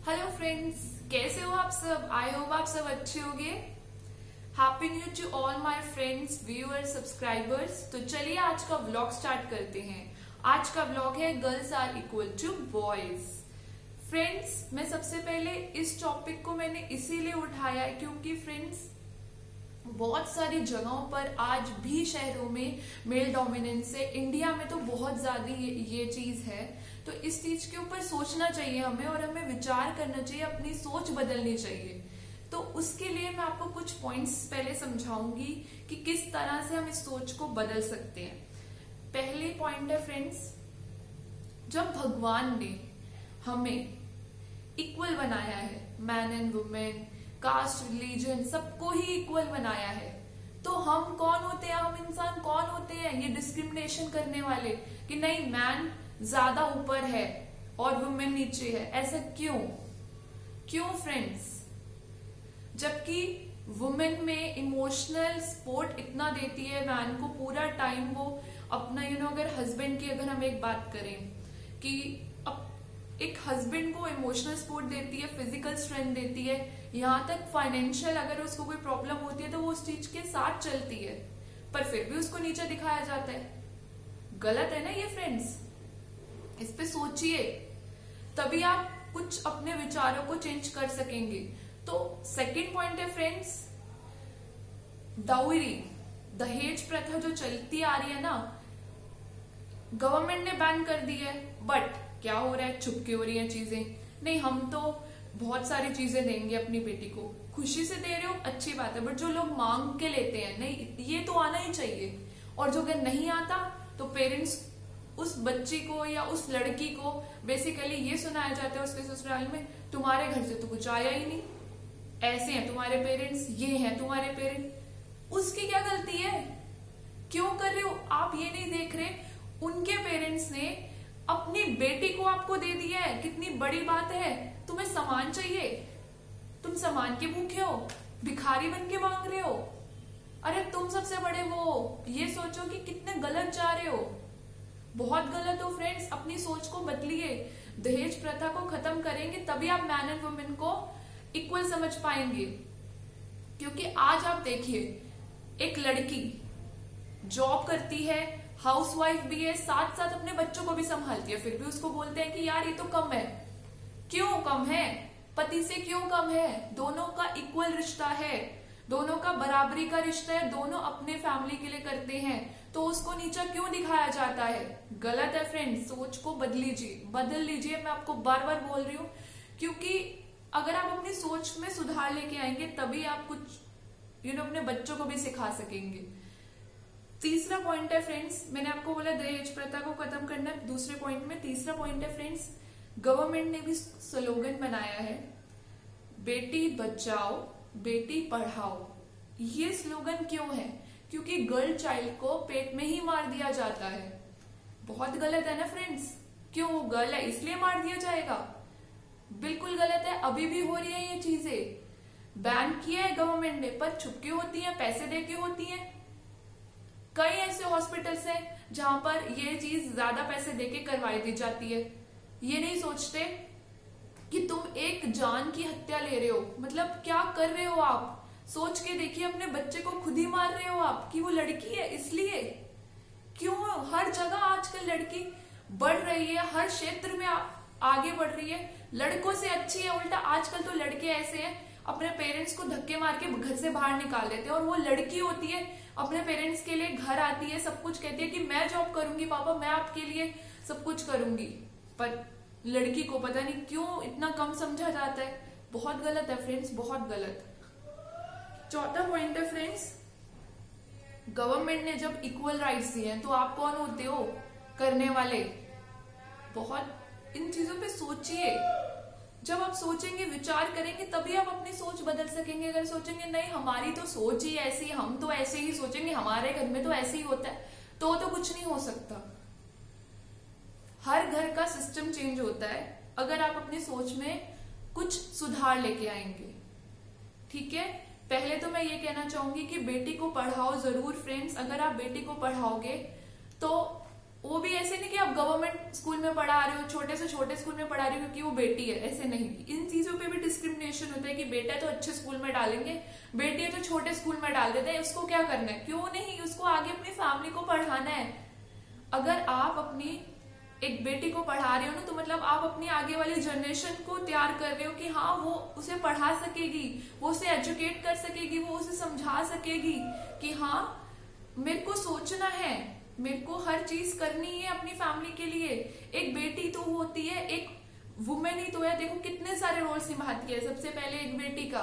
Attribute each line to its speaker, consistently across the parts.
Speaker 1: Hello friends, कैसे हो आप सब। आई होप आप सब अच्छे होंगे। Happy new to all my friends, viewers, subscribers. तो चलिए आज का व्लॉग स्टार्ट करते हैं। आज का व्लॉग है girls are equal to boys. Friends, मैं सबसे पहले इस टॉपिक को मैंने इसीलिए उठाया है क्योंकि फ्रेंड्स बहुत सारी जगहों पर आज भी शहरों में मेल डोमिनेंस है। इंडिया में तो बहुत ज्यादा ये चीज है। तो इस चीज के ऊपर सोचना चाहिए हमें और हमें विचार करना चाहिए, अपनी सोच बदलनी चाहिए। तो उसके लिए मैं आपको कुछ पॉइंट्स पहले समझाऊंगी कि किस तरह से हम इस सोच को बदल सकते हैं। पहले पॉइंट है फ्रेंड्स, जब भगवान ने हमें इक्वल बनाया है, man and women, caste, religion, सबको ही इक्वल बनाया है, तो हम कौन होते हैं, हम इंसान कौन होते हैं ये डिस्क्रिमिनेशन करने वाले कि नहीं मैन ज्यादा ऊपर है और वुमेन नीचे है। ऐसा क्यों क्यों फ्रेंड्स? जबकि वुमेन में इमोशनल सपोर्ट इतना देती है मैन को, पूरा टाइम वो अपना अगर हस्बैंड की अगर हम एक बात करें कि एक हस्बैंड को इमोशनल सपोर्ट देती है, फिजिकल स्ट्रेंथ देती है, यहाँ तक फाइनेंशियल अगर उसको कोई प्रॉब्लम होती है तो वो उस चीज के साथ चलती है, पर फिर भी उसको नीचे दिखाया जाता है। गलत है ना ये फ्रेंड्स? इस पे सोचिए, तभी आप कुछ अपने विचारों को चेंज कर सकेंगे। तो सेकंड पॉइंट है फ्रेंड्स, डाउरी, दहेज प्रथा जो चलती आ रही है ना, गवर्नमेंट ने बैन कर दी है, बट क्या हो रहा है, छुपके हो रही है चीजें। नहीं, हम तो बहुत सारी चीजें देंगे अपनी बेटी को, खुशी से दे रहे हो अच्छी बात है, बट जो लोग मांग के लेते हैं, नहीं ये तो आना ही चाहिए। और जो अगर नहीं आता तो पेरेंट्स उस बच्ची को या उस लड़की को बेसिकली ये सुनाया जाता है उसके ससुराल में, तुम्हारे घर से तो कुछ आया ही नहीं, ऐसे हैं तुम्हारे पेरेंट्स, ये हैं तुम्हारे पेरेंट्स। उसकी क्या गलती है? क्यों कर रहे हो आप? ये नहीं देख रहे उनके पेरेंट्स ने अपनी बेटी को आपको दे दिया है, कितनी बड़ी बात है। तुम्हें सामान चाहिए, तुम सामान के भूखे हो, भिखारी बन के मांग रहे हो। अरे तुम सबसे बड़े वो, ये सोचो कि कितने गलत जा रहे हो, बहुत गलत हो फ्रेंड्स। अपनी सोच को बदलिए, दहेज प्रथा को खत्म करेंगे तभी आप मैन एंड वुमेन को इक्वल समझ पाएंगे। क्योंकि आज आप देखिए, एक लड़की जॉब करती है, हाउसवाइफ भी है, साथ साथ अपने बच्चों को भी संभालती है, फिर भी उसको बोलते हैं कि यार ये तो कम है। क्यों कम है? पति से क्यों कम है? दोनों का इक्वल रिश्ता है, दोनों का बराबरी का रिश्ता है, दोनों अपने फैमिली के लिए करते हैं, तो उसको नीचा क्यों दिखाया जाता है? गलत है फ्रेंड्स, सोच को बदल लीजिए। मैं आपको बार बार बोल रही हूँ, क्योंकि अगर आप अपनी सोच में सुधार लेके आएंगे तभी आप कुछ अपने बच्चों को भी सिखा सकेंगे। तीसरा पॉइंट है फ्रेंड्स, मैंने आपको बोला दहेज प्रथा को खत्म करना है, दूसरे पॉइंट में तीसरा पॉइंट है फ्रेंड्स, गवर्नमेंट ने भी स्लोगन बनाया है, बेटी बचाओ बेटी पढ़ाओ। ये स्लोगन क्यों है? क्योंकि गर्ल चाइल्ड को पेट में ही मार दिया जाता है। बहुत गलत है ना फ्रेंड्स? क्यों, वो गर्ल है इसलिए मार दिया जाएगा? बिल्कुल गलत है। अभी भी हो रही है ये चीजें, बैन किया है गवर्नमेंट ने, पर छुपके होती है, पैसे दे के होती है। कई ऐसे हॉस्पिटल्स हैं जहां पर ये चीज ज्यादा पैसे देके करवाई दी जाती है। ये नहीं सोचते कि तुम एक जान की हत्या ले रहे हो, मतलब क्या कर रहे हो आप? सोच के देखिए, अपने बच्चे को खुद ही मार रहे हो आप कि वो लड़की है इसलिए। क्यों? हर जगह आजकल लड़की बढ़ रही है, हर क्षेत्र में आगे बढ़ रही है, लड़कों से अच्छी है। उल्टा आजकल तो लड़के ऐसे हैं, अपने पेरेंट्स को धक्के मार के घर से बाहर निकाल देते हैं, और वो लड़की होती है अपने पेरेंट्स के लिए घर आती है, सब कुछ कहती है कि मैं जॉब करूंगी पापा, मैं आपके लिए सब कुछ करूंगी, पर लड़की को पता नहीं क्यों इतना कम समझा जाता है। बहुत गलत है फ्रेंड्स, बहुत गलत। चौथा पॉइंट है फ्रेंड्स, गवर्नमेंट ने जब इक्वल राइट्स दिए हैं तो आप कौन होते हो करने वाले? बहुत इन चीजों पे सोचिए। जब आप सोचेंगे, विचार करेंगे, तभी आप अपनी सोच बदल सकेंगे। अगर सोचेंगे नहीं हमारी तो सोच ही ऐसी, हम तो ऐसे ही सोचेंगे, हमारे घर में तो ऐसे ही होता है, तो कुछ नहीं हो सकता। हर घर का सिस्टम चेंज होता है अगर आप अपनी सोच में कुछ सुधार लेके आएंगे। ठीक है, पहले तो मैं ये कहना चाहूंगी कि बेटी को पढ़ाओ जरूर फ्रेंड्स। अगर आप बेटी को पढ़ाओगे तो वो भी ऐसे नहीं कि आप गवर्नमेंट स्कूल में पढ़ा रहे हो, छोटे से छोटे स्कूल में पढ़ा रहे हो क्योंकि वो बेटी है, ऐसे नहीं। इन चीजों पे भी डिस्क्रिमिनेशन होता है कि बेटा है तो अच्छे स्कूल में डालेंगे, बेटी है तो छोटे स्कूल में डाल देते हैं, उसको क्या करना है, क्यों नहीं, उसको आगे अपनी फैमिली को पढ़ाना है। अगर आप अपनी एक बेटी को पढ़ा रहे हो ना, तो मतलब आप अपनी आगे वाली जनरेशन को तैयार कर रहे हो कि हाँ वो उसे पढ़ा सकेगी, वो उसे एजुकेट कर सकेगी, वो उसे समझा सकेगी कि हाँ मेरे को सोचना है, मेरे को हर चीज करनी है अपनी फैमिली के लिए। एक बेटी तो होती है, एक वुमेन ही तो है, देखो कितने सारे रोल्स निभाती है। सबसे पहले एक बेटी का,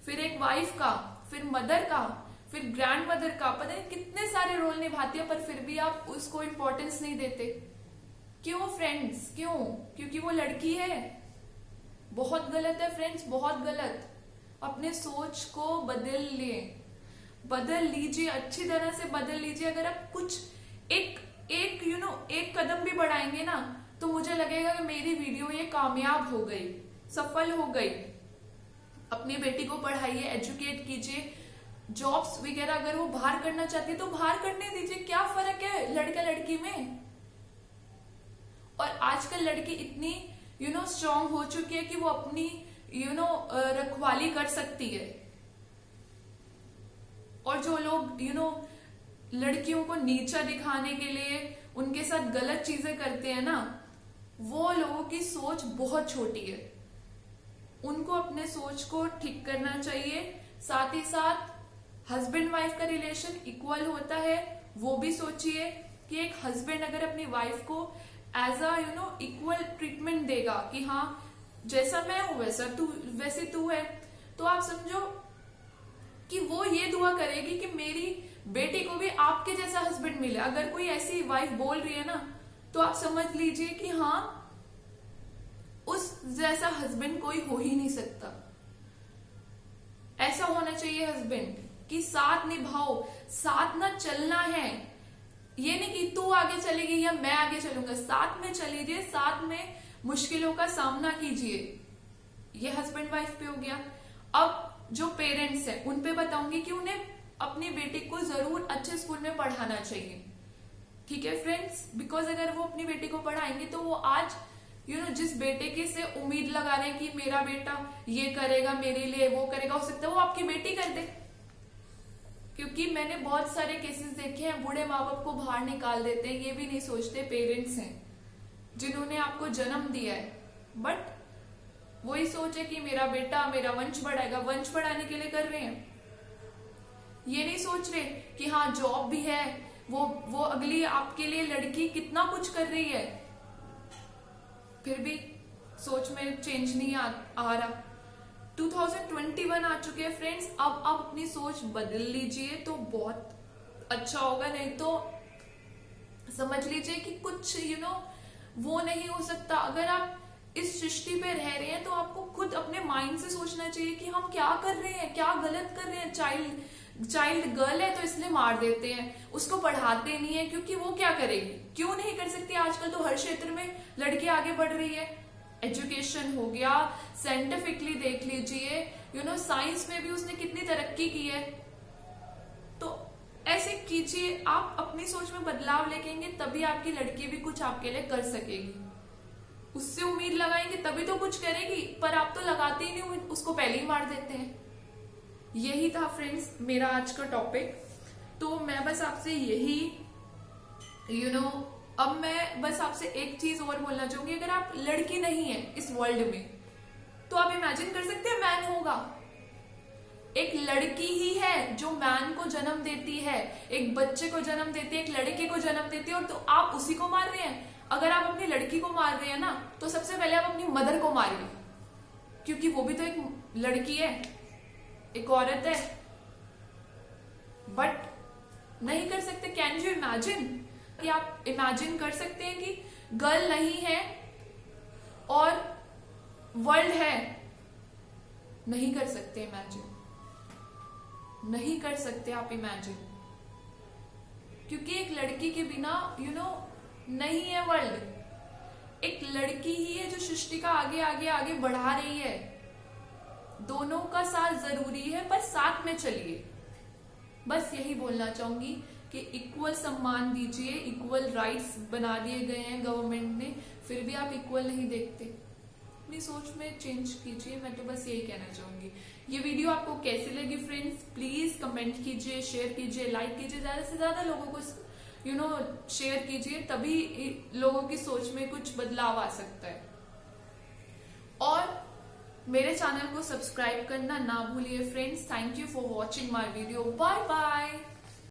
Speaker 1: फिर एक वाइफ का, फिर मदर का, फिर ग्रैंड मदर का, पता नहीं कितने सारे रोल निभाती है, पर फिर भी आप उसको इम्पोर्टेंस नहीं देते। क्यों फ्रेंड्स, क्यों? क्योंकि वो लड़की है। बहुत गलत है फ्रेंड्स, बहुत गलत। अपने सोच को बदल लीजिए, अच्छी तरह से बदल लीजिए। अगर आप कुछ एक एक कदम भी बढ़ाएंगे ना, तो मुझे लगेगा कि मेरी वीडियो ये कामयाब हो गई, सफल हो गई। अपनी बेटी को पढ़ाइए, एजुकेट कीजिए। जॉब्स वगैरह अगर वो बाहर करना चाहती है तो बाहर करने दीजिए, क्या फर्क है लड़का लड़की में। और आजकल लड़की इतनी स्ट्रांग हो चुकी है कि वो अपनी रखवाली कर सकती है। और जो लोग लड़कियों को नीचा दिखाने के लिए उनके साथ गलत चीजें करते हैं ना, वो लोगों की सोच बहुत छोटी है। उनको अपने सोच को ठीक करना चाहिए। साथ ही साथ हस्बैंड वाइफ का रिलेशन इक्वल होता है, वो भी सोचिए कि एक हस्बैंड अगर अपनी वाइफ को एज अ इक्वल ट्रीटमेंट देगा कि हाँ जैसा मैं हूं वैसे तू है, तो आप समझो कि वो ये दुआ करेगी कि मेरी बेटी को भी आपके जैसा हस्बैंड मिले। अगर कोई ऐसी वाइफ बोल रही है ना, तो आप समझ लीजिए कि हाँ उस जैसा हस्बैंड कोई हो ही नहीं सकता। ऐसा होना चाहिए हस्बैंड कि साथ निभाओ, साथ ना चलना है। ये नहीं कि तू आगे चलेगी या मैं आगे चलूंगा, साथ में चलीजिए, साथ में मुश्किलों का सामना कीजिए। ये हस्बैंड वाइफ पे हो गया। अब जो पेरेंट्स हैं उन पे बताऊंगी कि उन्हें अपनी बेटी को जरूर अच्छे स्कूल में पढ़ाना चाहिए। ठीक है फ्रेंड्स, बिकॉज अगर वो अपनी बेटी को पढ़ाएंगे तो वो आज जिस बेटे की से उम्मीद लगा रहे हैं कि मेरा बेटा ये करेगा मेरे लिए, वो करेगा, हो सकता है वो आपकी बेटी कर दे। क्योंकि मैंने बहुत सारे केसेस देखे हैं, बूढ़े माँ बाप को बाहर निकाल देते हैं, ये भी नहीं सोचते पेरेंट्स हैं जिन्होंने आपको जन्म दिया है, बट वही सोच है कि मेरा बेटा मेरा वंश बढ़ाएगा, वंश बढ़ाने के लिए कर रहे हैं। ये नहीं सोच रहे कि हाँ जॉब भी है, वो अगली आपके लिए लड़की कितना कुछ कर रही है, फिर भी सोच में चेंज नहीं आ रहा। 2021 आ चुके हैं फ्रेंड्स, अब आप अपनी सोच बदल लीजिए तो बहुत अच्छा होगा। नहीं तो समझ लीजिए कि कुछ वो नहीं हो सकता। अगर आप इस सृष्टि पे रह रहे हैं तो आपको खुद अपने माइंड से सोचना चाहिए कि हम क्या कर रहे हैं, क्या गलत कर रहे हैं। चाइल्ड गर्ल है तो इसलिए मार देते हैं, उसको पढ़ाते नहीं है क्योंकि वो क्या करेगी, क्यों नहीं कर सकती। आजकल तो हर क्षेत्र में लड़की आगे बढ़ रही है। एजुकेशन हो गया, साइंटिफिकली देख लीजिए, साइंस में भी उसने कितनी तरक्की की है। तो ऐसे कीजिए, आप अपनी सोच में बदलाव लेकेंगे तभी आपकी लड़की भी कुछ आपके लिए कर सकेगी। उससे उम्मीद लगाएंगे तभी तो कुछ करेगी, पर आप तो लगाते ही नहीं, उसको पहले ही मार देते हैं। यही था फ्रेंड्स मेरा आज का टॉपिक। तो मैं बस आपसे यही अब मैं बस आपसे एक चीज और बोलना चाहूंगी। अगर आप लड़की नहीं है इस वर्ल्ड में, तो आप इमेजिन कर सकते हैं मैन होगा। एक लड़की ही है जो मैन को जन्म देती है, एक बच्चे को जन्म देती है, एक लड़के को जन्म देती है, और तो आप उसी को मार रहे हैं। अगर आप अपनी लड़की को मार रहे हैं ना, तो सबसे पहले आप अपनी मदर को मारिए, क्योंकि वो भी तो एक लड़की है, एक औरत है। बट नहीं कर सकते। कैन यू इमेजिन कि आप इमेजिन कर सकते हैं कि गर्ल नहीं है और वर्ल्ड है? नहीं कर सकते इमेजिन, नहीं कर सकते आप इमेजिन, क्योंकि एक लड़की के बिना नहीं है वर्ल्ड। एक लड़की ही है जो सृष्टि का आगे आगे आगे बढ़ा रही है। दोनों का साथ जरूरी है, पर साथ में चलिए। बस यही बोलना चाहूंगी कि इक्वल सम्मान दीजिए, इक्वल राइट्स बना दिए गए हैं गवर्नमेंट ने, फिर भी आप इक्वल नहीं देखते। अपनी सोच में चेंज कीजिए, मैं तो बस यही कहना चाहूंगी। ये वीडियो आपको कैसी लगी फ्रेंड्स, प्लीज कमेंट कीजिए, शेयर कीजिए, लाइक कीजिए, ज्यादा से ज्यादा लोगों को शेयर कीजिए, तभी लोगों की सोच में कुछ बदलाव आ सकता है। और मेरे चैनल को सब्सक्राइब करना ना भूलिए friends. Thank you for watching my video. Bye bye.